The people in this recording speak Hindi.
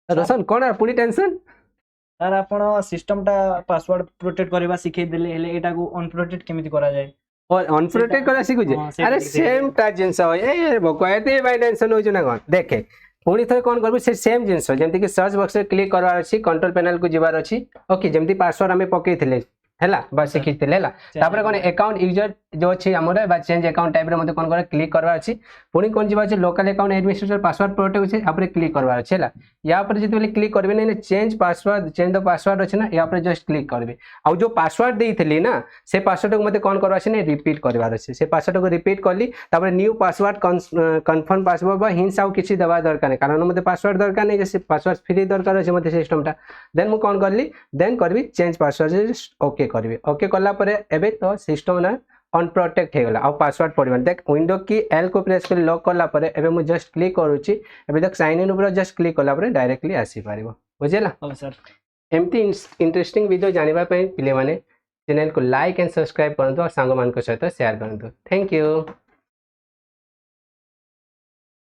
रोशन कौन पुणी टेंशन सर आपण सिस्टम टा पासवर्ड प्रोटेक्ट करबा सिखै देले हेले एटा को अनप्रोटेक्ट केमिति करा जाय और अनप्रोटेक्ट करा सिखुजे अरे सेम टा जिंस ए बकयते भाई टेंशन हो ना कोन देखे पुणी थे कौन करबो से सेम जिंस जेमति कि सर्च बॉक्स रे क्लिक करवार अछि कंट्रोल पैनल को जिबार अछि ओके जेमति पासवर्ड हमें पके थिले हैला बस शिखिथिले हैला तापर कोन अकाउंट यूजर जो अछि हमर बा चेंज अकाउंट टाइप रे मते कोन करे क्लिक करवा अछि पुणी कोन जिबा अछि local account administrator password protect अछि आपरे क्लिक करवा अछि हैला या पर जति बेले क्लिक करबे नै change password change the password अछि ना या पर जस्ट क्लिक करबे आ जो पासवर्ड देइथिली ना से पासवर्ड को मते कोन करवा अछि नै रिपीट करवार अछि से पासवर्ड को रिपीट करली तापर न्यू पासवर्ड कंफर्म पासवर्ड बा हिंस आउ किछि दबा दरकार नै कारण मते पासवर्ड दरकार नै जे पासवर्ड फ्री दरकार अछि मते सिस्टम टा देन मु कोन करली देन करबी चेंज पासवर्ड ओके करबी ओके कला परे एबे तो सिस्टम ना अनप्रोटेक्ट हे गला आ पासवर्ड पड़बन देख विंडो की एल को प्रेस कर लॉक करला परे एबे मु जस्ट क्लिक करूची एबे देख साइन इन ऊपर जस्ट क्लिक करला परे डायरेक्टली आसी पारिबो बुझेला हां सर एमती इंटरेस्टिंग वीडियो जानिबा पई पिले माने चैनल को लाइक एंड सब्सक्राइब करंतु और सांग मान को सहित शेयर करंतु थैंक यू।